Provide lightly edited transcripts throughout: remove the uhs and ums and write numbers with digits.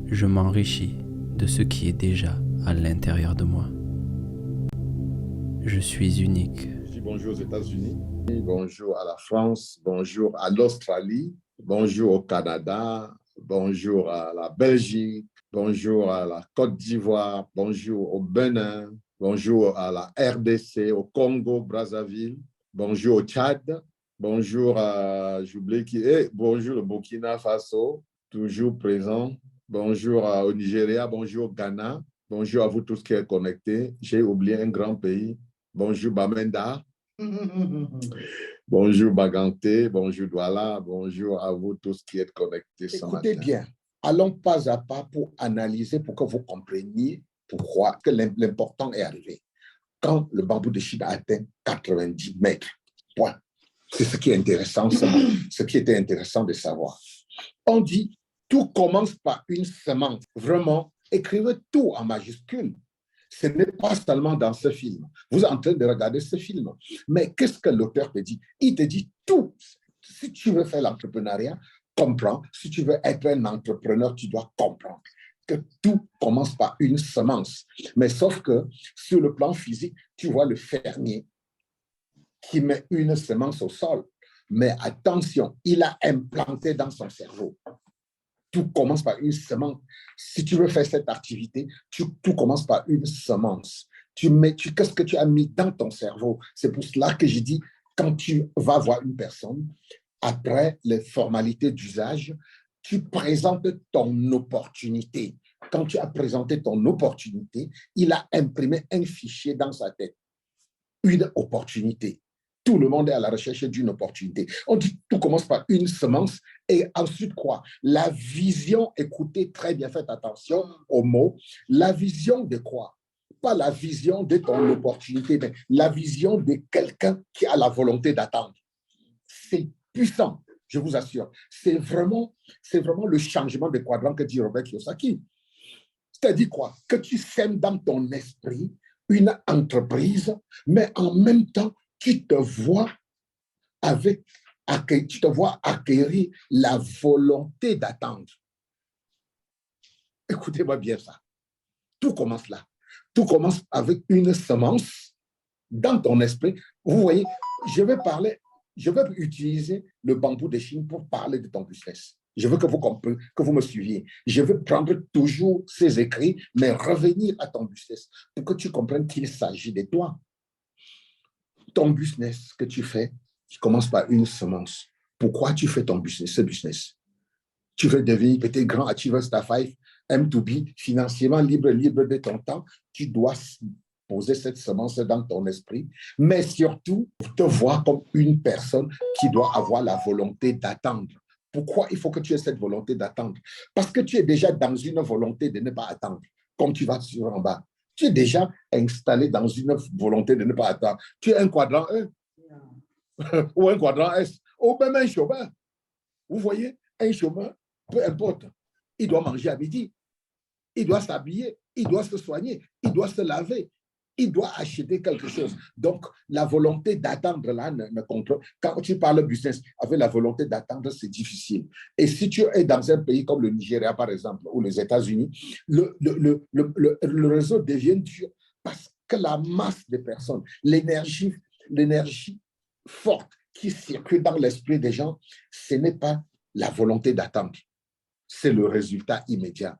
je m'enrichis de ce qui est déjà à l'intérieur de moi. Je suis unique. Je dis bonjour aux États-Unis, bonjour à la France, bonjour à l'Australie, bonjour au Canada, bonjour à la Belgique, bonjour à la Côte d'Ivoire, bonjour au Bénin, bonjour à la RDC, au Congo, Brazzaville, bonjour au Tchad, bonjour à, j'oublie qui est, bonjour au Burkina Faso, toujours présent, bonjour au Nigeria, bonjour au Ghana, bonjour à vous tous qui êtes connectés. J'ai oublié un grand pays. Bonjour Bamenda, bonjour Baganté, bonjour Douala, bonjour à vous tous qui êtes connectés ce matin. Écoutez bien, allons pas à pas pour analyser, pour que vous compreniez pourquoi que l'important est arrivé. Quand le bambou de Chine a atteint 90 mètres, point. C'est ce qui est intéressant, ce qui était intéressant de savoir. On dit, tout commence par une semence. Vraiment, écrivez tout en majuscule. Ce n'est pas seulement dans ce film. Vous êtes en train de regarder ce film. Mais qu'est-ce que l'auteur te dit? Il te dit tout. Si tu veux faire l'entrepreneuriat, comprends. Si tu veux être un entrepreneur, tu dois comprendre que tout commence par une semence. Mais sauf que sur le plan physique, tu vois le fermier qui met une semence au sol. Mais attention, il a implanté dans son cerveau. Tout commence par une semence. Si tu veux faire cette activité, tout commence par une semence. Qu'est-ce que tu as mis dans ton cerveau? C'est pour cela que je dis, quand tu vas voir une personne, après les formalités d'usage, tu présentes ton opportunité. Quand tu as présenté ton opportunité, il a imprimé un fichier dans sa tête. Une opportunité. Tout le monde est à la recherche d'une opportunité. On dit tout commence par une semence et ensuite quoi? La vision, écoutez très bien, faites attention aux mots. La vision de quoi? Pas la vision de ton opportunité, mais la vision de quelqu'un qui a la volonté d'attendre. C'est puissant, je vous assure. C'est vraiment le changement de quadrant que dit Robert Kiyosaki. C'est-à-dire quoi? Que tu sèmes dans ton esprit une entreprise, mais en même temps, tu te vois acquérir la volonté d'attendre. Écoutez-moi bien ça. Tout commence là. Tout commence avec une semence dans ton esprit. Vous voyez, je vais utiliser le bambou de Chine pour parler de ton business. Je veux que vous compreniez, que vous me suiviez. Je veux prendre toujours ces écrits, mais revenir à ton business pour que tu comprennes qu'il s'agit de toi. Ton business que tu fais, tu commences par une semence. Pourquoi tu fais ton business, ce business? Tu veux devenir peut-être grand achiever star 5, M2B, financièrement libre de ton temps. Tu dois poser cette semence dans ton esprit, mais surtout te voir comme une personne qui doit avoir la volonté d'attendre. Pourquoi il faut que tu aies cette volonté d'attendre? Parce que tu es déjà dans une volonté de ne pas attendre, comme tu vas sur en bas. Tu es déjà installé dans une volonté de ne pas attendre. Tu es un quadrant E ou un quadrant S, ou même un chômeur. Vous voyez, un chômeur, peu importe, il doit manger à midi, il doit s'habiller, il doit se soigner, il doit se laver, il doit acheter quelque chose. Donc, la volonté d'attendre là ne compte pas. Quand tu parles business, avec la volonté d'attendre, c'est difficile. Et si tu es dans un pays comme le Nigeria, par exemple, ou les États-Unis, le réseau devient dur parce que la masse de personnes, l'énergie forte qui circule dans l'esprit des gens, ce n'est pas la volonté d'attendre, c'est le résultat immédiat.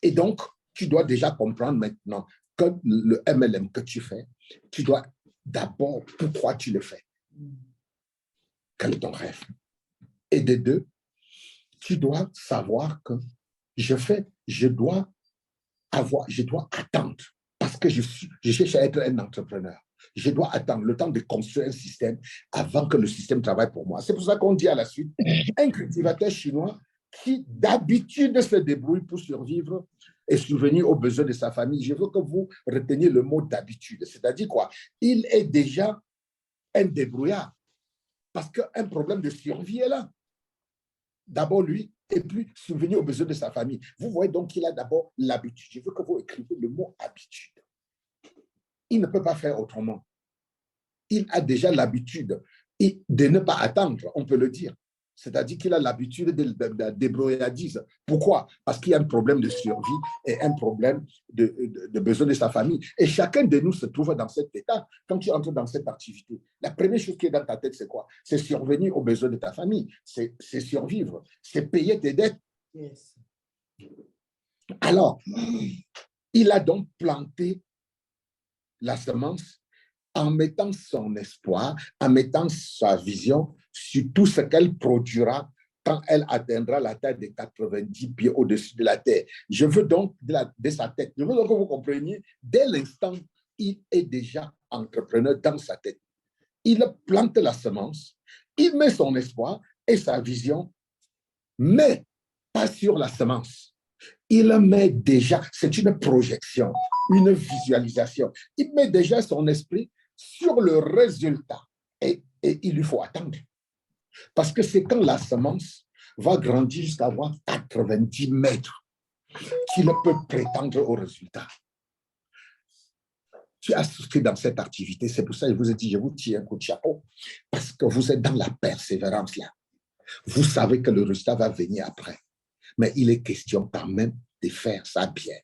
Et donc, tu dois déjà comprendre maintenant que le MLM que tu fais, tu dois d'abord, pourquoi tu le fais? Quel est ton rêve? Et de deux, tu dois savoir que je dois attendre parce que je cherche à être un entrepreneur. Je dois attendre le temps de construire un système avant que le système travaille pour moi. C'est pour ça qu'on dit à la suite, un cultivateur chinois qui d'habitude se débrouille pour survivre et subvenir aux besoins de sa famille. Je veux que vous reteniez le mot d'habitude. C'est-à-dire quoi? Il est déjà un débrouillard parce qu'un problème de survie est là. D'abord lui, et puis subvenir aux besoins de sa famille. Vous voyez donc qu'il a d'abord l'habitude. Je veux que vous écriviez le mot habitude. Il ne peut pas faire autrement. Il a déjà l'habitude de ne pas attendre, on peut le dire. C'est-à-dire qu'il a l'habitude de débrouillardise. Pourquoi? Parce qu'il y a un problème de survie et un problème de besoin de sa famille. Et chacun de nous se trouve dans cet état. Quand tu entres dans cette activité, la première chose qui est dans ta tête, c'est quoi? C'est survenir aux besoins de ta famille. C'est survivre. C'est payer tes dettes. Yes. Alors, il a donc planté la semence en mettant son espoir, en mettant sa vision sur tout ce qu'elle produira quand elle atteindra la taille de 90 pieds au-dessus de la terre. Je veux donc, de sa tête, je veux donc que vous compreniez, dès l'instant, il est déjà entrepreneur dans sa tête. Il plante la semence, il met son espoir et sa vision, mais pas sur la semence. Il met déjà, c'est une projection, une visualisation. Il met déjà son esprit sur le résultat et il lui faut attendre. Parce que c'est quand la semence va grandir jusqu'à avoir 90 mètres qu'il peut prétendre au résultat. Tu as souscrit dans cette activité, c'est pour ça que je vous ai dit, je vous tire un coup de chapeau, parce que vous êtes dans la persévérance là. Vous savez que le résultat va venir après. Mais il est question quand même de faire ça bien.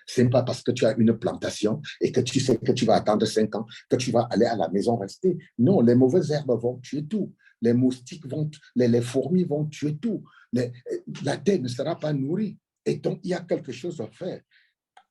Ce n'est pas parce que tu as une plantation et que tu sais que tu vas attendre 5 ans que tu vas aller à la maison rester. Non, les mauvaises herbes vont tuer tout. Les moustiques vont, les fourmis vont tuer tout. La terre ne sera pas nourrie. Et donc, il y a quelque chose à faire.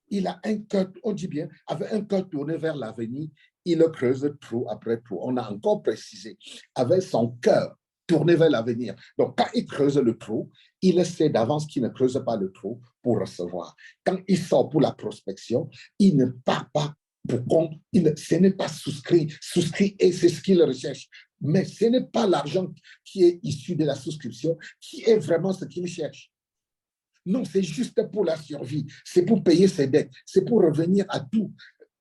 Il a un cœur, on dit bien, avec un cœur tourné vers l'avenir, il creuse trou après trou. On a encore précisé, avec son cœur tourné vers l'avenir. Donc, quand il creuse le trou, il sait d'avance qu'il ne creuse pas le trou pour recevoir. Quand il sort pour la prospection, il ne part pas pour compte. Ce n'est pas souscrit. Souscrit, et c'est ce qu'il recherche. Mais ce n'est pas l'argent qui est issu de la souscription qui est vraiment ce qu'il cherche. Non, c'est juste pour la survie. C'est pour payer ses dettes. C'est pour revenir à tout.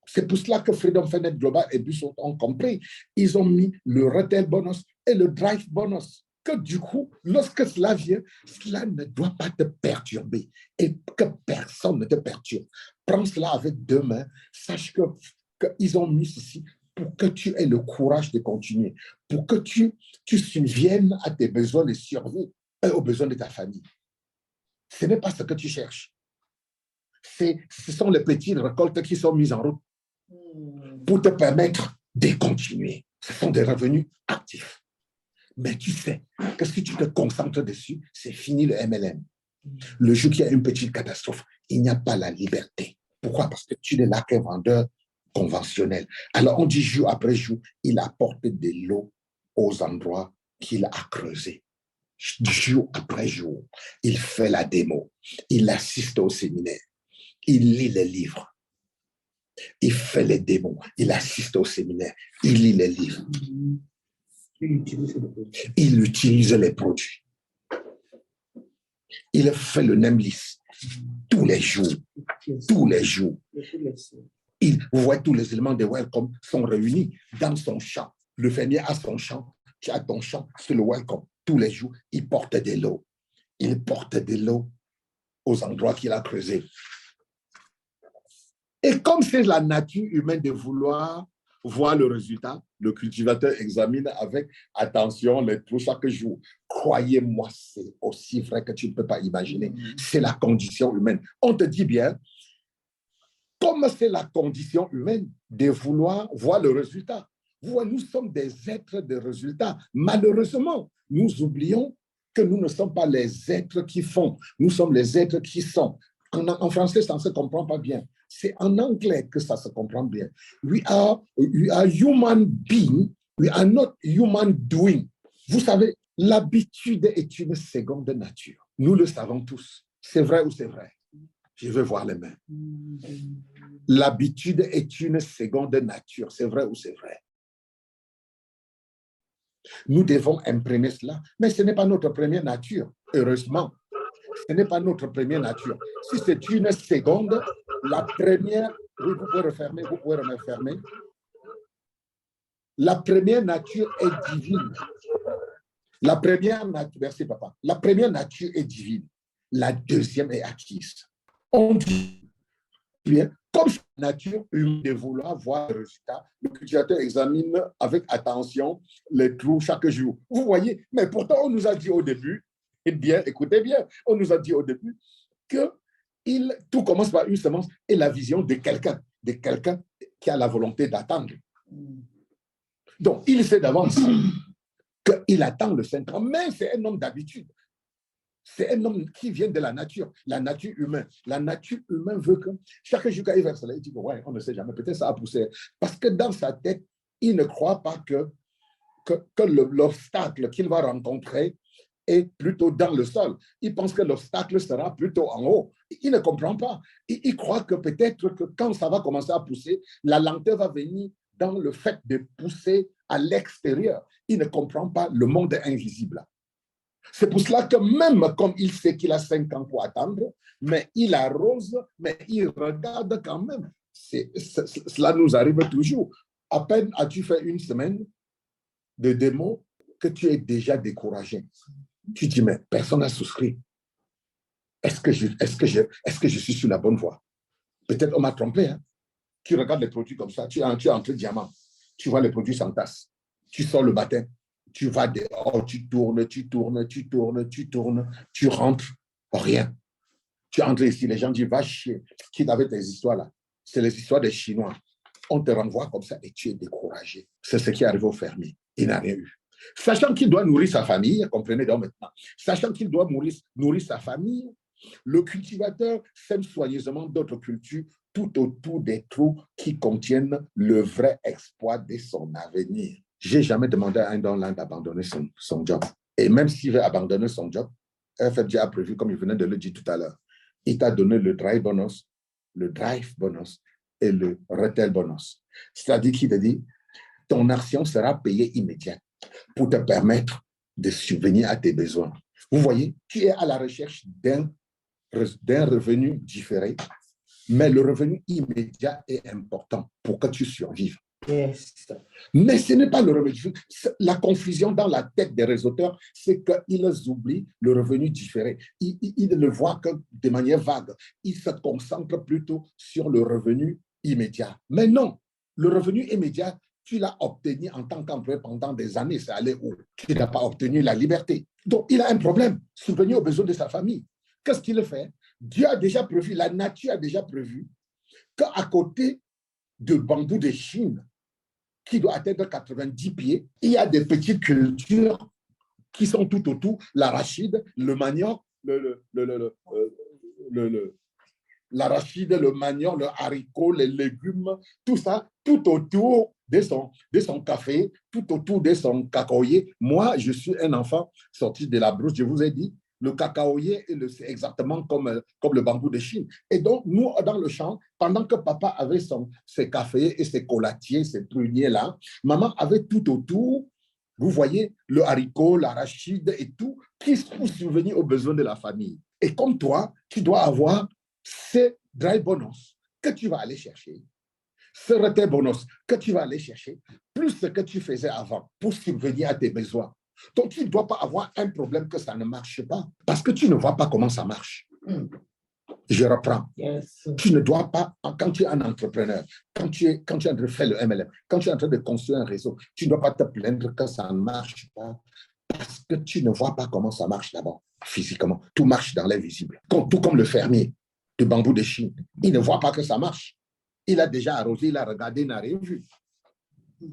C'est pour cela que Freedom Finance Global et Bus ont compris. Ils ont mis le retail bonus et le drive bonus. Que du coup, lorsque cela vient, cela ne doit pas te perturber et que personne ne te perturbe. Prends cela avec 2 mains. Sache qu'ils ont mis ceci pour que tu aies le courage de continuer, pour que tu subviennes à tes besoins de survie et aux besoins de ta famille. Ce n'est pas ce que tu cherches. Ce sont les petites récoltes qui sont mises en route pour te permettre de continuer. Ce sont des revenus actifs. Mais tu sais que si tu te concentres dessus, c'est fini le MLM. Le jour qu'il y a une petite catastrophe, il n'y a pas la liberté. Pourquoi? Parce que tu n'es là qu'un vendeur conventionnel. Alors on dit jour après jour, il apporte de l'eau aux endroits qu'il a creusés. Jour après jour, il fait la démo, il assiste au séminaire, il lit les livres, il fait les démos, il assiste au séminaire, il lit les livres, il utilise les produits, il fait le Nemlis tous les jours, tous les jours. Vous voyez, tous les éléments de Welcome sont réunis dans son champ. Le fermier a son champ, tu as ton champ, c'est le Welcome. Tous les jours, il porte de l'eau. Il porte de l'eau aux endroits qu'il a creusés. Et comme c'est la nature humaine de vouloir voir le résultat, le cultivateur examine avec attention les trous chaque jour. Croyez-moi, c'est aussi vrai que tu ne peux pas imaginer. C'est la condition humaine. On te dit bien, comme c'est la condition humaine de vouloir voir le résultat. Nous sommes des êtres de résultats. Malheureusement, nous oublions que nous ne sommes pas les êtres qui font. Nous sommes les êtres qui sont. En français, ça ne se comprend pas bien. C'est en anglais que ça se comprend bien. We are human being. We are not human doing. Vous savez, l'habitude est une seconde nature. Nous le savons tous. C'est vrai ou c'est vrai? Je veux voir les mains. L'habitude est une seconde nature. C'est vrai ou c'est vrai? Nous devons imprimer cela, mais ce n'est pas notre première nature, heureusement. Ce n'est pas notre première nature. Si c'est une seconde, la première, oui, vous pouvez refermer, vous pouvez refermer. La première nature est divine. La première nature, merci papa, la première nature est divine. La deuxième est acquise. On dit bien Comme la nature humaine de vouloir voir le résultat, le cultivateur examine avec attention les trous chaque jour. Vous voyez, mais pourtant, on nous a dit au début, et bien, écoutez bien, on nous a dit au début que tout commence par une semence et la vision de quelqu'un qui a la volonté d'attendre. Donc, il sait d'avance qu'il attend le Saint-Temps, mais c'est un homme d'habitude. C'est un homme qui vient de la nature humaine. La nature humaine veut que chaque jour qu'il verse il dit que, ouais, on ne sait jamais, peut-être ça a poussé. Parce que dans sa tête, il ne croit pas que l'obstacle qu'il va rencontrer est plutôt dans le sol. Il pense que l'obstacle sera plutôt en haut. Il ne comprend pas. Il croit que peut-être que quand ça va commencer à pousser, la lenteur va venir dans le fait de pousser à l'extérieur. Il ne comprend pas le monde invisible. C'est pour cela que même comme il sait qu'il a 5 ans pour attendre, mais il arrose, mais il regarde quand même. Cela nous arrive toujours. À peine as-tu fait une semaine de démo que tu es déjà découragé. Tu dis, mais personne n'a souscrit. Est-ce que je suis sur la bonne voie? Peut-être on m'a trompé. Hein? Tu regardes les produits comme ça, tu es entre diamants. Tu vois les produits s'entassent. Tu sors le matin. Tu vas dehors, tu tournes, tu rentres, rien. Tu entres ici, les gens disent, va chier. Qui avait tes histoires là? C'est les histoires des Chinois. On te renvoie comme ça et tu es découragé. C'est ce qui arrive au fermier. Il n'a rien eu. Sachant qu'il doit nourrir sa famille, comprenez donc maintenant, sachant qu'il doit nourrir sa famille, le cultivateur sème soigneusement d'autres cultures tout autour des trous qui contiennent le vrai exploit de son avenir. Je n'ai jamais demandé à un Donland d'abandonner son job. Et même s'il veut abandonner son job, FFG a prévu, comme il venait de le dire tout à l'heure, il t'a donné le drive bonus et le retail bonus. C'est-à-dire qu'il te dit, ton action sera payée immédiatement pour te permettre de subvenir à tes besoins. Vous voyez, tu es à la recherche d'un revenu différé, mais le revenu immédiat est important pour que tu survives. Yes. Mais ce n'est pas le revenu. La confusion dans la tête des réseauteurs, c'est qu'ils oublient le revenu différé. Ils ne le voient que de manière vague. Ils se concentrent plutôt sur le revenu immédiat. Mais non, le revenu immédiat, tu l'as obtenu en tant qu'employé pendant des années. C'est allé où? Tu n'as pas obtenu la liberté. Donc, il a un problème, subvenir aux besoins de sa famille. Qu'est-ce qu'il fait? Dieu a déjà prévu, la nature a déjà prévu qu'à côté de bambou de Chine, qui doit atteindre 90 pieds, il y a des petites cultures qui sont tout autour, l'arachide, le manioc, l'arachide, le manioc, le haricot, les légumes, tout ça, tout autour de son café, tout autour de son cacaoyer. Moi, je suis un enfant sorti de la brousse, je vous ai dit, le cacaoyer c'est exactement comme le bambou de Chine. Et donc, nous, dans le champ, pendant que papa avait ses cafés et ses colatiers, ses pruniers-là, maman avait tout autour, vous voyez, le haricot, l'arachide et tout, qui pour subvenir aux besoins de la famille. Et comme toi, tu dois avoir ces dry bonus que tu vas aller chercher, ce retrait bonus que tu vas aller chercher, plus ce que tu faisais avant pour subvenir à tes besoins. Donc, tu ne dois pas avoir un problème que ça ne marche pas parce que tu ne vois pas comment ça marche. Je reprends. Yes. Tu ne dois pas, quand tu es un entrepreneur, quand tu es en train de faire le MLM, quand tu es en train de construire un réseau, tu ne dois pas te plaindre que ça ne marche pas parce que tu ne vois pas comment ça marche d'abord, physiquement. Tout marche dans l'invisible. Tout comme le fermier de bambou de Chine. Il ne voit pas que ça marche. Il a déjà arrosé, il a regardé, il n'a rien vu.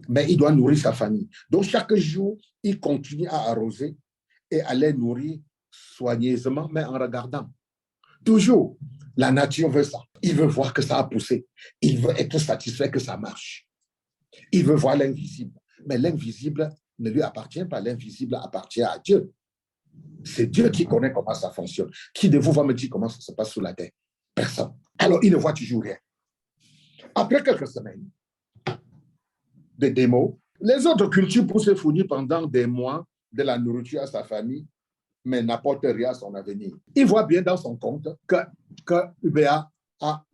Mais il doit nourrir sa famille. Donc, chaque jour, il continue à arroser et à les nourrir soigneusement, mais en regardant. Toujours, la nature veut ça. Il veut voir que ça a poussé. Il veut être satisfait que ça marche. Il veut voir l'invisible. Mais l'invisible ne lui appartient pas. L'invisible appartient à Dieu. C'est Dieu qui connaît comment ça fonctionne. Qui de vous va me dire comment ça se passe sous la terre? Personne. Alors, il ne voit toujours rien. Après quelques semaines de démo, les autres cultures pour se fournir pendant des mois de la nourriture à sa famille, mais n'apportent rien à son avenir. Il voit bien dans son compte que UBA a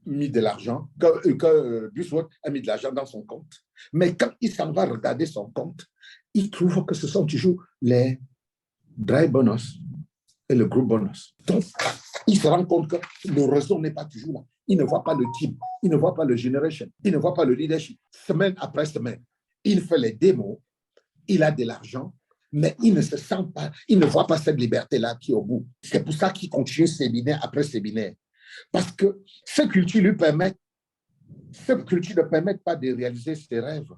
mis de l'argent, que Busworth a mis de l'argent dans son compte. Mais quand il s'en va regarder son compte, il trouve que ce sont toujours les dry bonus et le group bonus. Donc, il se rend compte que le réseau n'est pas toujours là. il ne voit pas le team, il ne voit pas le generation, il ne voit pas le leadership. Semaine après semaine, il fait les démos, il a de l'argent, mais il ne se sent pas, il ne voit pas cette liberté-là qui est au bout. C'est pour ça qu'il continue séminaire après séminaire. Parce que ces cultures ne permettent pas de réaliser ses rêves.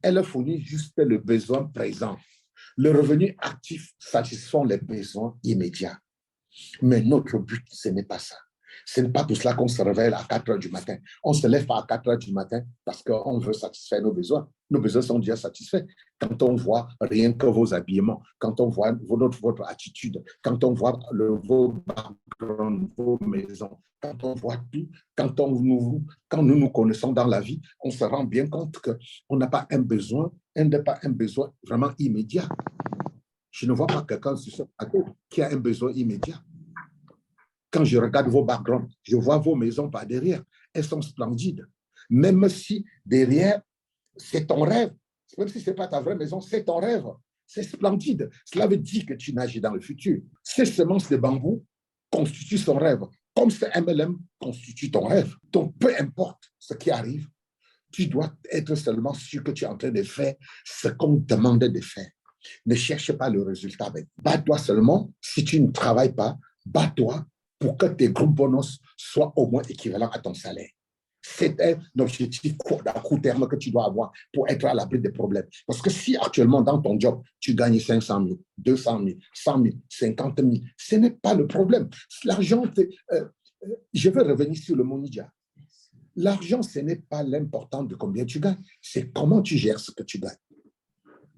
Elle fournit juste le besoin présent. Le revenu actif satisfont les besoins immédiats. Mais notre but, ce n'est pas ça. Ce n'est pas pour cela qu'on se réveille à 4 heures du matin. On ne se lève pas à 4 heures du matin parce qu'on veut satisfaire nos besoins. Nos besoins sont déjà satisfaits. Quand on voit rien que vos habillements, quand on voit votre attitude, quand on voit vos backgrounds, vos maisons, quand on voit tout, quand nous nous connaissons dans la vie, on se rend bien compte qu'on n'a pas un besoin vraiment immédiat. Je ne vois pas quelqu'un sur ce plateau qui a un besoin immédiat. Quand je regarde vos backgrounds, je vois vos maisons par derrière. Elles sont splendides. Même si derrière, c'est ton rêve. Même si ce n'est pas ta vraie maison, c'est ton rêve. C'est splendide. Cela veut dire que tu nages dans le futur. Ces semences de bambou constituent son rêve. Comme ce MLM constitue ton rêve. Donc, peu importe ce qui arrive, tu dois être seulement sûr que tu es en train de faire ce qu'on te demande de faire. Ne cherche pas le résultat. Bats-toi seulement. Si tu ne travailles pas, bats-toi pour que tes groupes bonus soient au moins équivalents à ton salaire. C'est un objectif à court terme que tu dois avoir pour être à l'abri des problèmes. Parce que si actuellement dans ton job, tu gagnes 500 000, 200 000, 100 000, 50 000, ce n'est pas le problème. L'argent, je veux revenir sur le Monidia. L'argent, ce n'est pas l'important de combien tu gagnes, c'est comment tu gères ce que tu gagnes.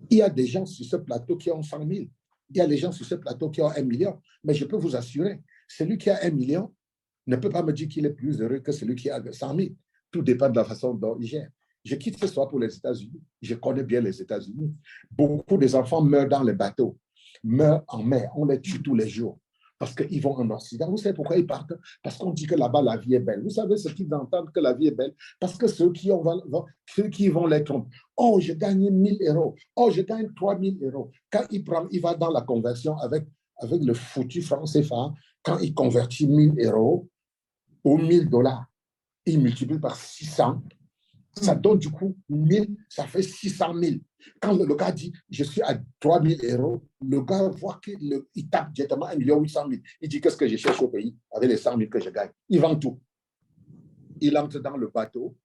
Il y a des gens sur ce plateau qui ont 100 000. Il y a des gens sur ce plateau qui ont 1 million. Mais je peux vous assurer, celui qui a 1 million ne peut pas me dire qu'il est plus heureux que celui qui a 100 000. Tout dépend de la façon dont il gère. Je quitte ce soir pour les États-Unis. Je connais bien les États-Unis. Beaucoup des enfants meurent dans les bateaux, meurent en mer. On les tue tous les jours parce qu'ils vont en Occident. Vous savez pourquoi ils partent? Parce qu'on dit que là-bas, la vie est belle. Vous savez ce qu'ils entendent que la vie est belle? Parce que ceux qui vont les tromper. Oh, je gagne 1 000 euros. Oh, je gagne 3 000 euros. Quand il va dans la conversion avec le foutu franc CFA, quand il convertit 1 000 euros ou 1 000 $, il multiplie par 600. Ça donne du coup 1000, ça fait 600 000. Quand le gars dit, je suis à 3 000 euros, le gars voit qu'il tape directement 1 800 000. Il dit, qu'est-ce que je cherche au pays avec les 100 000 que je gagne? Il vend tout. Il entre dans le bateau.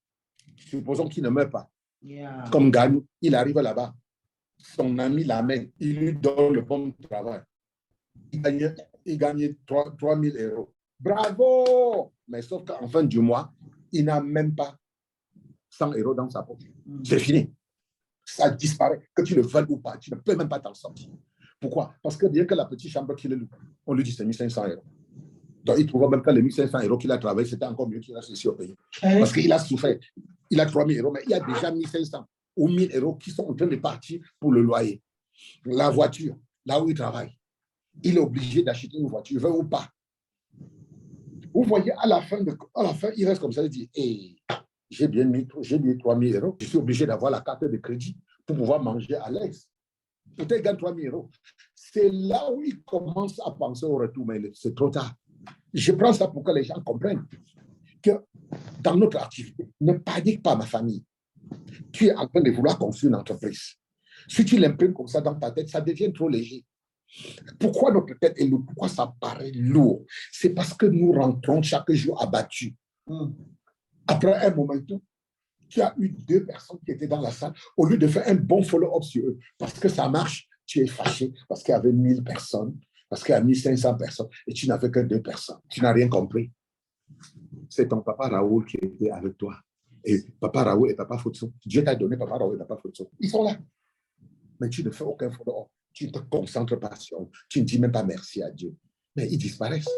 Supposons qu'il ne meurt pas. Yeah. Comme Ganou, il arrive là-bas. Son ami l'amène. Il lui donne le bon travail. Il gagne 3 000 euros. Bravo! Mais sauf qu'en fin du mois, il n'a même pas 100 euros dans sa poche. C'est fini. Ça disparaît. Que tu le veuilles ou pas, tu ne peux même pas t'en sortir. Pourquoi? Parce que bien que la petite chambre qu'il loue, on lui dit c'est 1 500 euros. Donc il trouve même que les 1 500 euros qu'il a travaillé, c'était encore mieux qu'il reste ici au pays. Parce qu'il a souffert. Il a 3 000 euros, mais il y a déjà 1 500 ou 1 000 euros qui sont en train de partir pour le loyer. La voiture, là où il travaille. Il est obligé d'acheter une voiture, veut ou pas. Vous voyez, à la fin, il reste comme ça, il dit, hey, j'ai mis 3 000 euros, je suis obligé d'avoir la carte de crédit pour pouvoir manger à l'aise. Peut-être qu'il gagne 3 000 euros. C'est là où il commence à penser au retour, mais c'est trop tard. Je prends ça pour que les gens comprennent que dans notre activité, ne panique pas ma famille. Tu es en train de vouloir construire une entreprise. Si tu l'imprimes comme ça dans ta tête, ça devient trop léger. Pourquoi notre tête est lourde? Pourquoi ça paraît lourd? C'est parce que nous rentrons chaque jour abattus. Après un moment, tu as eu 2 personnes qui étaient dans la salle. Au lieu de faire un bon follow-up sur eux, parce que ça marche, tu es fâché parce qu'il y avait 1000 personnes, parce qu'il y a 1500 personnes, et tu n'avais que 2 personnes. Tu n'as rien compris. C'est ton papa Raoul qui était avec toi. Et papa Raoul et papa Futsu. Dieu t'a donné papa Raoul et papa Futsu. Ils sont là. Mais tu ne fais aucun follow-up. Tu ne te concentres pas sur eux. Tu ne dis même pas merci à Dieu. Mais ils disparaissent.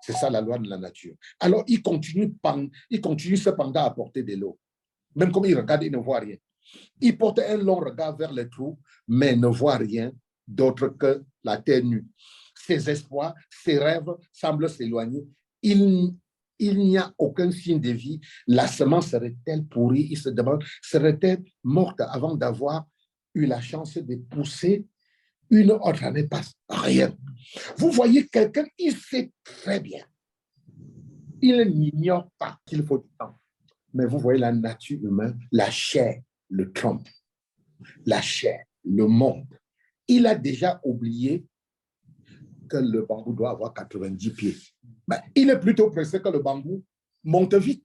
C'est ça la loi de la nature. Alors, il continue cependant à porter de l'eau. Même comme il regarde, il ne voit rien. Il porte un long regard vers les trous, mais ne voit rien d'autre que la terre nue. Ses espoirs, ses rêves semblent s'éloigner. Il n'y a aucun signe de vie. La semence serait-elle pourrie? Il se demande, serait-elle morte avant d'avoir eu la chance de pousser? Une autre année passe, rien. Vous voyez quelqu'un, il sait très bien. Il n'ignore pas qu'il faut du temps. Mais vous voyez la nature humaine, la chair le trompe. La chair, le monde. Il a déjà oublié que le bambou doit avoir 90 pieds. Mais il est plutôt pressé que le bambou monte vite,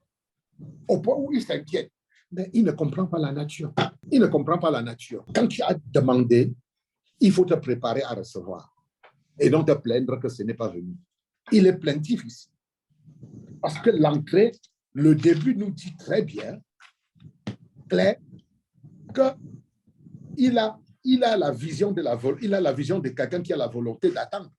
au point où il s'inquiète. Mais il ne comprend pas la nature. Il ne comprend pas la nature. Quand tu as demandé, il faut te préparer à recevoir et non te plaindre que ce n'est pas venu. Il est plaintif ici. Parce que l'entrée, le début nous dit très bien, clair, qu'il a la vision de quelqu'un qui a la volonté d'attendre.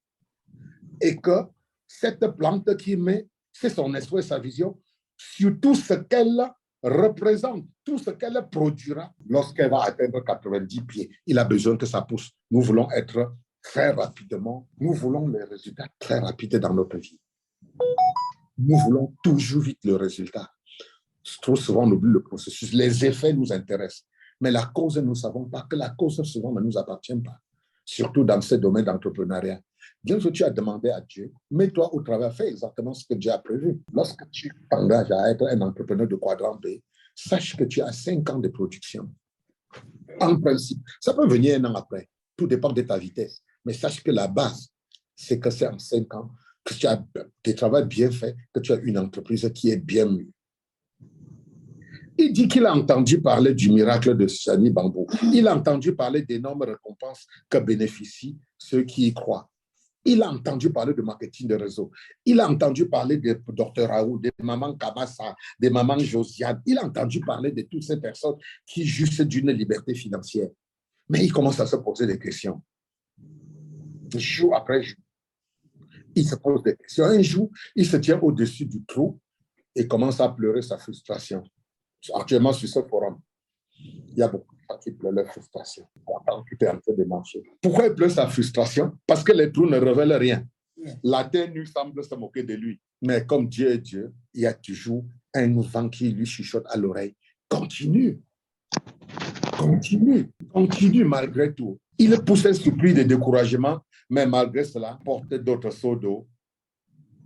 Et que cette plante qui met, c'est son esprit, sa vision, sur tout ce qu'elle représente, tout ce qu'elle produira lorsqu'elle va atteindre 90 pieds. Il a besoin que ça pousse. Nous voulons être très rapidement, nous voulons les résultats très rapides dans notre vie. Nous voulons toujours vite le résultat. Trop souvent, on oublie le processus. Les effets nous intéressent. Mais la cause, nous ne savons pas que la cause, souvent, ne nous appartient pas. Surtout dans ce domaine d'entrepreneuriat. Bien que tu as demandé à Dieu, mets-toi au travail, fais exactement ce que Dieu a prévu. Lorsque tu t'engages à être un entrepreneur de quadrant B, sache que tu as 5 ans de production. En principe, ça peut venir un an après. Tout dépend de ta vitesse. Mais sache que la base, c'est que c'est en 5 ans que tu as des travaux bien faits, que tu as une entreprise qui est bien mûre. Il dit qu'il a entendu parler du miracle de Sani Bambou. Il a entendu parler d'énormes récompenses que bénéficient ceux qui y croient. Il a entendu parler de marketing de réseau. Il a entendu parler de Dr Raoult, de Maman Kabassa, de Maman Josiane. Il a entendu parler de toutes ces personnes qui jouissent d'une liberté financière. Mais il commence à se poser des questions. Jour après jour, il se pose des questions. Un jour, il se tient au-dessus du trou et commence à pleurer sa frustration. Actuellement, sur ce forum, il y a beaucoup de gens qui pleurent leur frustration. Quand tu es en train de marcher. Pourquoi il pleure sa frustration? Parce que les trous ne révèlent rien. La terre nue semble se moquer de lui. Mais comme Dieu est Dieu, il y a toujours un vent qui lui chuchote à l'oreille. Continue. Continue. Continue malgré tout. Il pousse un soupir de découragement, mais malgré cela, porte d'autres seaux d'eau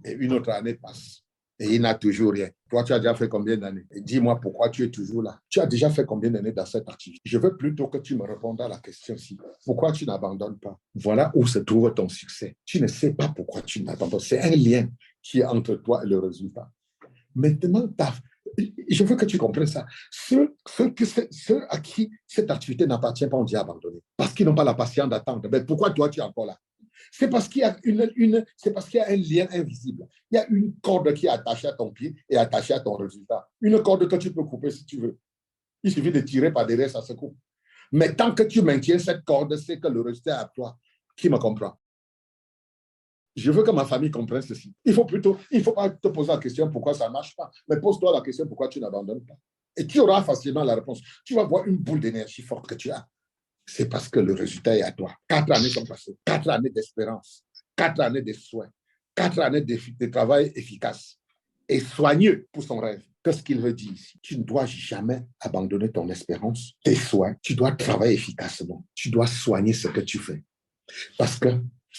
et une autre année passe. Et il n'a toujours rien. Toi, tu as déjà fait combien d'années? Et dis-moi pourquoi tu es toujours là. Tu as déjà fait combien d'années dans cette activité? Je veux plutôt que tu me répondes à la question-ci. Pourquoi tu n'abandonnes pas? Voilà où se trouve ton succès. Tu ne sais pas pourquoi tu n'abandonnes pas. C'est un lien qui est entre toi et le résultat. Maintenant, je veux que tu comprennes ça. Ceux à qui cette activité n'appartient pas, on dit abandonner. Parce qu'ils n'ont pas la patience d'attendre. Mais pourquoi toi, tu es encore là? C'est parce qu'il y a c'est parce qu'il y a un lien invisible. Il y a une corde qui est attachée à ton pied et attachée à ton résultat. Une corde que tu peux couper si tu veux. Il suffit de tirer par derrière, ça se coupe. Mais tant que tu maintiens cette corde, c'est que le résultat est à toi. Qui me comprend? Je veux que ma famille comprenne ceci. Il faut pas te poser la question pourquoi ça ne marche pas, mais pose-toi la question pourquoi tu n'abandonnes pas. Et tu auras facilement la réponse. Tu vas voir une boule d'énergie forte que tu as. C'est parce que le résultat est à toi. 4 années sont passées. 4 années d'espérance. 4 années de soins. 4 années de travail efficace et soigneux pour son rêve. Qu'est-ce qu'il veut dire ici? Tu ne dois jamais abandonner ton espérance, tes soins. Tu dois travailler efficacement. Tu dois soigner ce que tu fais. Parce que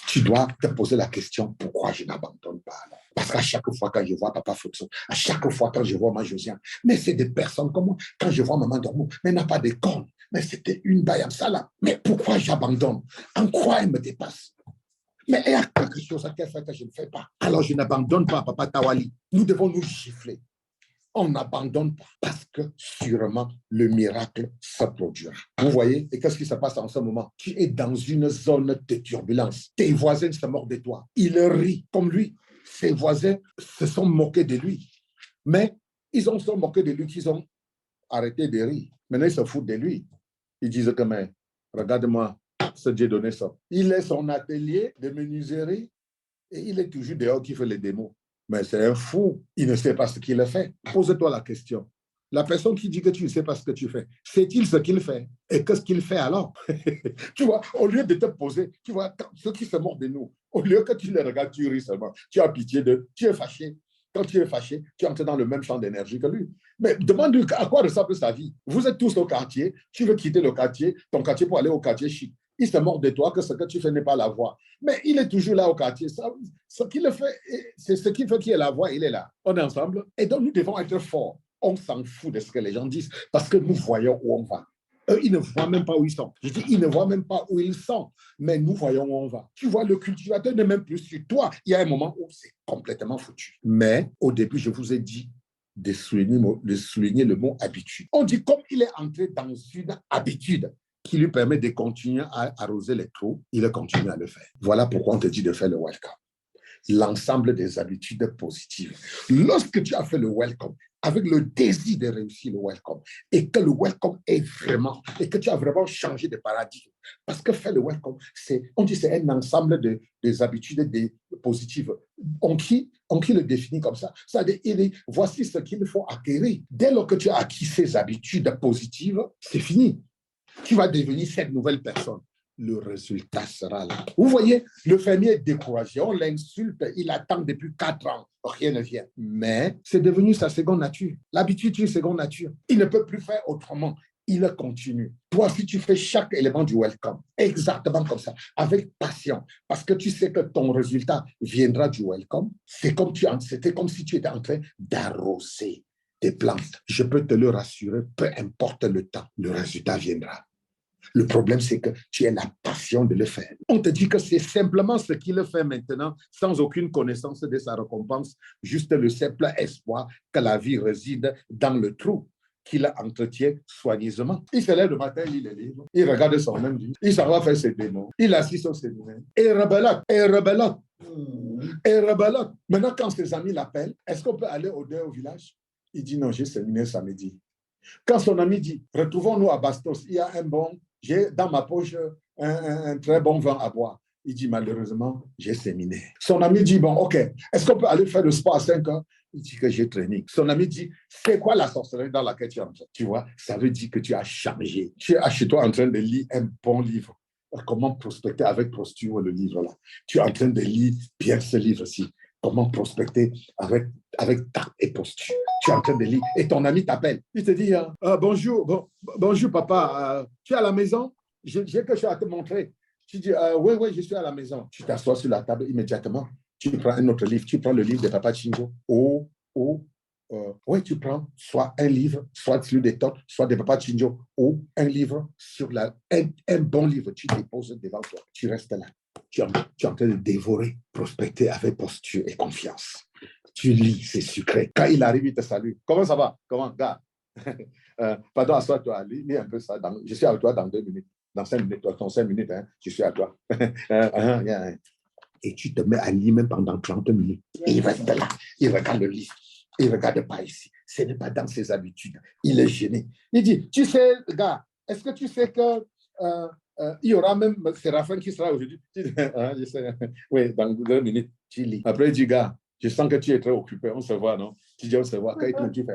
tu dois te poser la question, pourquoi je n'abandonne pas? Parce qu'à chaque fois quand je vois Papa Foxo, à chaque fois quand je vois ma Josiane, mais c'est des personnes comme moi. Quand je vois Maman Dormo, mais elle n'a pas d'école. Mais c'était une Bayam Salah. Mais pourquoi j'abandonne? En quoi elle me dépasse? Mais il y a quelque chose qu'elle fait que je ne fais pas. Alors je n'abandonne pas, Papa Tawali. Nous devons nous gifler. On n'abandonne pas parce que sûrement le miracle se produira. Vous voyez? Et qu'est-ce qui se passe en ce moment? Tu es dans une zone de turbulence. Tes voisins se moquent de toi. Ils rient comme lui. Ses voisins se sont moqués de lui. Mais ils ont se moqué de lui qu'ils ont arrêté de rire. Maintenant, ils se foutent de lui. Ils disent que, mais regarde-moi, ce Dieu donné ça. Il est son atelier de menuiserie et il est toujours dehors qui fait les démos. Mais c'est un fou. Il ne sait pas ce qu'il fait. Pose-toi la question. La personne qui dit que tu ne sais pas ce que tu fais, sait-il ce qu'il fait? Et qu'est-ce qu'il fait alors? Tu vois, au lieu de te poser, tu vois, ceux qui se moquent de nous, au lieu que tu les regardes, tu ris seulement. Tu as pitié d'eux. Tu es fâché. Quand tu es fâché, tu entres dans le même champ d'énergie que lui. Mais demande-lui à quoi ressemble sa vie. Vous êtes tous au quartier, tu veux quitter le quartier, ton quartier pour aller au quartier chic. Il se moque de toi que ce que tu fais n'est pas la voie. Mais il est toujours là au quartier. Ce qu'il fait, c'est ce qui fait qu'il est la voie, il est là. On est ensemble. Et donc, nous devons être forts. On s'en fout de ce que les gens disent parce que nous voyons où on va. Eux, ils ne voient même pas où ils sont. Je dis, ils ne voient même pas où ils sont, mais nous voyons où on va. Tu vois, le cultivateur n'est même plus sur toi. Il y a un moment où c'est complètement foutu. Mais au début, je vous ai dit de souligner le mot habitude. On dit comme il est entré dans une habitude qui lui permet de continuer à arroser les trous, il continue à le faire. Voilà pourquoi on te dit de faire le welcome. L'ensemble des habitudes positives. Lorsque tu as fait le welcome, avec le désir de réussir le welcome, et que le welcome est vraiment, et que tu as vraiment changé de paradigme, parce que faire le welcome, on dit c'est un ensemble des habitudes positives. On qui le définit comme ça. C'est-à-dire, voici ce qu'il faut acquérir. Dès lors que tu as acquis ces habitudes positives, c'est fini. Tu vas devenir cette nouvelle personne. Le résultat sera là. Vous voyez, le fermier est découragé, on l'insulte, il attend depuis 4 ans, rien ne vient. Mais c'est devenu sa seconde nature. L'habitude est une seconde nature. Il ne peut plus faire autrement. Il continue. Toi, si tu fais chaque élément du welcome, exactement comme ça, avec passion, parce que tu sais que ton résultat viendra du welcome, c'était comme si tu étais en train d'arroser des plantes. Je peux te le rassurer, peu importe le temps, le résultat viendra. Le problème, c'est que tu as la passion de le faire. On te dit que c'est simplement ce qu'il fait maintenant, sans aucune connaissance de sa récompense, juste le simple espoir que la vie réside dans le trou qu'il entretient soigneusement. Il se lève le matin, il lit les livres, il regarde son même livre, il s'en va faire ses démons, il assiste au séminaire, et rebelote. Maintenant, quand ses amis l'appellent, est-ce qu'on peut aller au village? Il dit non, j'ai séminaire samedi. Quand son ami dit, retrouvons-nous à Bastos, j'ai dans ma poche un très bon vin à boire. Il dit, malheureusement, j'ai séminaire. Son ami dit, bon, ok, est-ce qu'on peut aller faire le sport à 5 heures? Il dit que j'ai training. Son ami dit, c'est quoi la sorcellerie dans laquelle tu es entré? Tu vois, ça veut dire que tu as changé. Tu es chez toi en train de lire un bon livre. Comment prospecter avec posture, le livre là. Tu es en train de lire bien ce livre-ci. Comment prospecter avec tact et posture. Tu es en train de lire et ton ami t'appelle. Il te dit, bonjour papa, tu es à la maison? J'ai quelque chose à te montrer. Tu dis, oui, je suis à la maison. Tu t'assois sur la table immédiatement. Tu prends un autre livre. Tu prends le livre de Papa Chingo. Oui, tu prends soit un livre, soit celui des Todd, soit de Papa Chingo, ou un livre sur un bon livre. Tu déposes devant toi. Tu restes là. Tu es en train de dévorer, prospecter avec posture et confiance. Tu lis, c'est sucré. Quand il arrive, il te salue. Comment ça va? Comment, gars? Pardon, assois-toi, lis un peu ça. Je suis avec toi dans 2 minutes. Dans 5 minutes, dans 5 minutes, hein, je suis à toi. Et tu te mets à lire même pendant 30 minutes. Et il reste là, il regarde le livre. Il ne regarde pas ici. Ce n'est pas dans ses habitudes. Il est gêné. Il dit, tu sais, gars, est-ce que tu sais que il y aura même Séraphin qui sera aujourd'hui? Je sais. Oui, dans 2 minutes, tu lis. Après, il dit, gars, je sens que tu es très occupé. On se voit, non? Tu dis, on se voit. Quand il fait,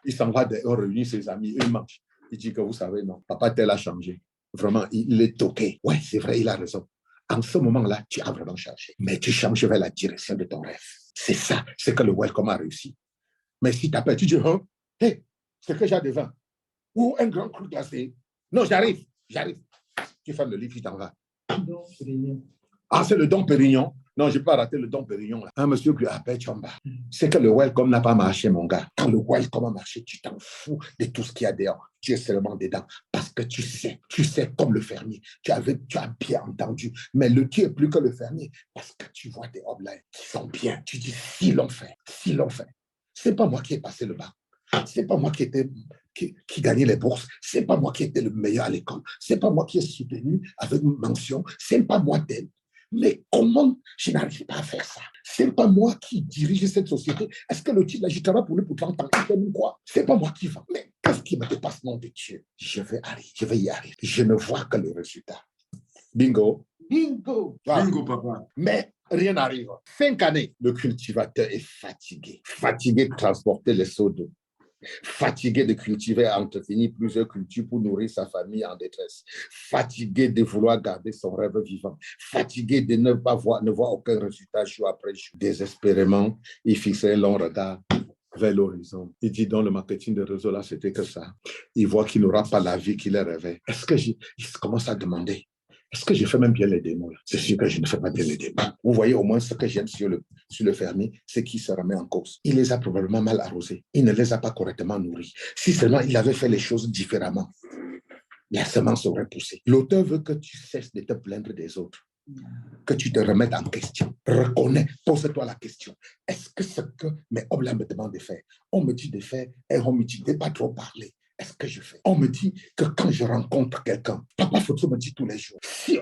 il s'en va, on réunit ses amis, il mange. Il dit que vous savez, non, papa tel a changé. Vraiment, il est toqué. Oui, c'est vrai, il a raison. En ce moment-là, tu as vraiment changé. Mais tu changes vers la direction de ton rêve. C'est ça, c'est que le welcome a réussi. Mais si tu appelles, tu dis, hein, hey, c'est que j'ai des vins. Ou un grand cru glacé. Non, j'arrive. Tu fermes le livre, tu t'en vas. Ah, c'est le Dom Pérignon. Non, je n'ai pas raté le Dom Pérignon. Là. Un monsieur qui appelle Chamba. C'est que le welcome n'a pas marché, mon gars. Quand le welcome a marché, tu t'en fous de tout ce qu'il y a dehors. Tu es seulement dedans. Parce que tu sais comme le fermier. Tu as bien entendu. Mais tu es plus que le fermier. Parce que tu vois des hommes là qui sont bien. Tu dis, si l'on fait. Ce n'est pas moi qui ai passé le bac. Ce n'est pas moi qui gagnait les bourses. Ce n'est pas moi qui étais le meilleur à l'école. Ce n'est pas moi qui ai soutenu avec une mention. Ce n'est pas moi d'elle. Mais comment je n'arrive pas à faire ça? Ce n'est pas moi qui dirige cette société. Est-ce que le type, je travaille pour lui pour 30 ans? Quoi? Ce n'est pas moi qui va. Mais qu'est-ce qui me dépasse, nom de Dieu? Je vais y arriver. Je ne vois que le résultat. Bingo. Voilà. Bingo, papa. Mais rien n'arrive. 5 années, le cultivateur est fatigué. Fatigué de transporter les seaux d'eau. Fatigué de cultiver et entretenir plusieurs cultures pour nourrir sa famille en détresse. Fatigué de vouloir garder son rêve vivant. Fatigué de ne voir aucun résultat jour après jour. Désespérément, il fixait un long regard vers l'horizon. Il dit dans le marketing de réseau, là, c'était que ça. Il voit qu'il n'aura pas la vie qu'il rêvait. Est-ce que il commence à demander, Est-ce que je fais même bien les démos là? C'est sûr que je ne fais pas bien les démos. Vous voyez au moins ce que j'aime sur le fermier, c'est qu'il se remet en cause. Il les a probablement mal arrosés. Il ne les a pas correctement nourris. Si seulement il avait fait les choses différemment, la semence aurait poussé. L'auteur veut que tu cesses de te plaindre des autres, que tu te remettes en question. Reconnais, pose-toi la question. Est-ce que ce que mes hommes là me demandent de faire, on me dit de faire et on me dit de ne pas trop parler. Est-ce que je fais? On me dit que quand je rencontre quelqu'un, Papa Photo me dit tous les jours, si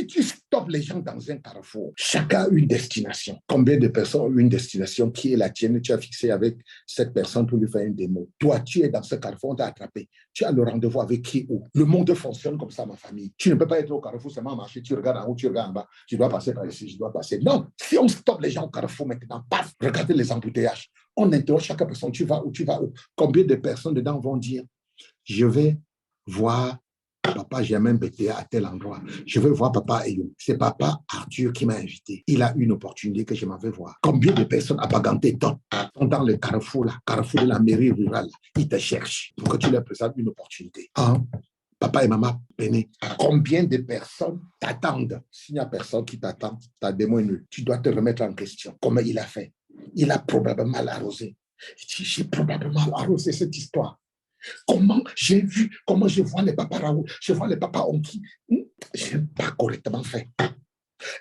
tu stoppes les gens dans un carrefour, chacun a une destination. Combien de personnes ont une destination qui est la tienne? Tu as fixé avec cette personne pour lui faire une démo. Toi, tu es dans ce carrefour, on t'a attrapé. Tu as le rendez-vous avec qui où? Le monde fonctionne comme ça, ma famille. Tu ne peux pas être au carrefour seulement marcher, tu regardes en haut, tu regardes en bas. Je dois passer par ici, je dois passer. Non, si on stoppe les gens au carrefour maintenant, paf, regardez les embouteillages. On interroge chaque personne, tu vas où, tu vas où? Combien de personnes dedans vont dire, je vais voir papa Germain Bétéa à tel endroit. Je vais voir papa Ayou. C'est papa Arthur qui m'a invité. Il a une opportunité que je m'en vais voir. Combien de personnes à Paganté sont dans le carrefour là, carrefour de la mairie rurale. Ils te cherchent pour que tu leur présentes une opportunité. Hein? Papa et maman Péné, combien de personnes t'attendent? S'il n'y a personne qui t'attend, ta démo est nulle. Tu dois te remettre en question. Comment il a fait? Il a probablement mal arrosé. J'ai probablement arrosé cette histoire. Comment j'ai vu, comment je vois les papas Raoult, je vois les papas Onki. Je n'ai pas correctement fait.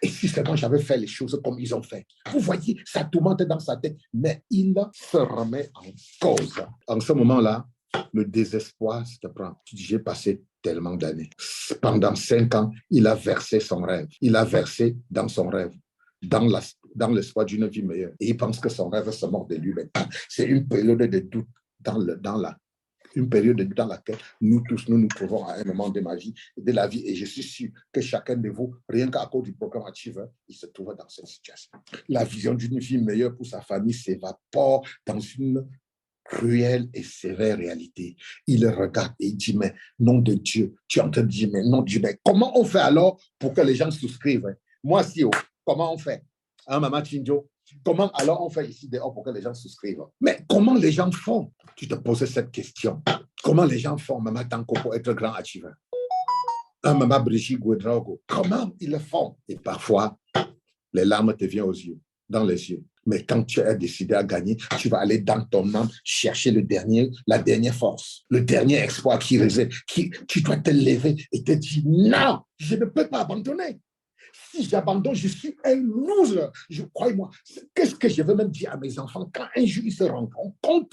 Et si seulement j'avais fait les choses comme ils ont fait. Vous voyez, ça tourmente dans sa tête, mais il se remet en cause. En ce moment-là, le désespoir se prend. Tu dis, j'ai passé tellement d'années. Pendant 5 ans, il a versé son rêve. Il a versé dans son rêve, dans l'espoir d'une vie meilleure. Et il pense que son rêve se mord de lui maintenant. C'est une période de doute une période dans laquelle nous tous, nous trouvons à un moment de ma vie, de la vie. Et je suis sûr que chacun de vous, rien qu'à cause du programme Achiever, il se trouve dans cette situation. La vision d'une vie meilleure pour sa famille s'évapore dans une cruelle et sévère réalité. Il regarde et il dit, mais nom de Dieu, tu es en train de dire, mais nom de Dieu, mais comment on fait alors pour que les gens souscrivent? Moi, si, comment on fait? Hein, Maman Chinjo? Comment alors on fait ici dehors pour que les gens souscrivent? Mais comment les gens font? Tu te poses cette question. Comment les gens font, Maman Tanko, pour être grand achiever? Maman Brigitte Gouedraogo, comment ils le font? Et parfois, les larmes te viennent aux yeux, dans les yeux. Mais quand tu as décidé à gagner, tu vas aller dans ton âme chercher la dernière force, le dernier espoir qui réside. Tu dois te lever et te dire, non, je ne peux pas abandonner. Si j'abandonne, je suis un loser. Croyez-moi, qu'est-ce que je veux même dire à mes enfants quand un jour ils se rendront compte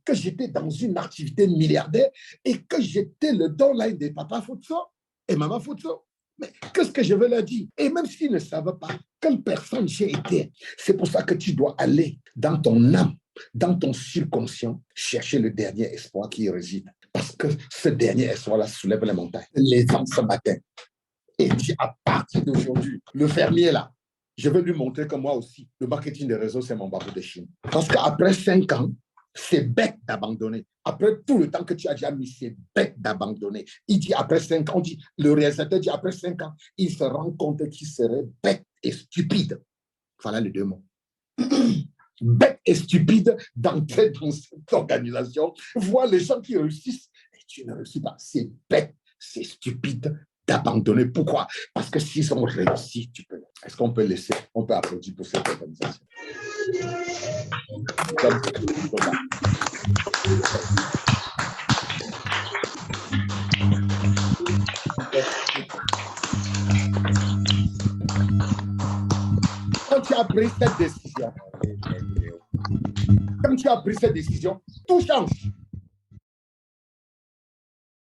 que j'étais dans une activité milliardaire et que j'étais le downline de Papa Futso et Maman Futso? Mais qu'est-ce que je veux leur dire? Et même s'ils ne savent pas quelle personne j'ai été, c'est pour ça que tu dois aller dans ton âme, dans ton subconscient, chercher le dernier espoir qui y réside. Parce que ce dernier espoir-là soulève les montagnes. Les ans ce matin. Et dit, à partir d'aujourd'hui, le fermier là, je vais lui montrer que moi aussi, le marketing des réseaux, c'est mon bambou de Chine. Parce qu'après 5 ans, c'est bête d'abandonner. Après tout le temps que tu as déjà mis, c'est bête d'abandonner. Il dit après 5 ans, le réalisateur dit après 5 ans, il se rend compte qu'il serait bête et stupide. Voilà les 2 mots. Bête et stupide d'entrer dans cette organisation, voir les gens qui réussissent et tu ne réussis pas. C'est bête, c'est stupide d'abandonner. Pourquoi? Parce que s'ils ont réussi, tu peux. Est-ce qu'on peut laisser, on peut applaudir pour cette organisation? Quand tu as pris cette décision, tout change.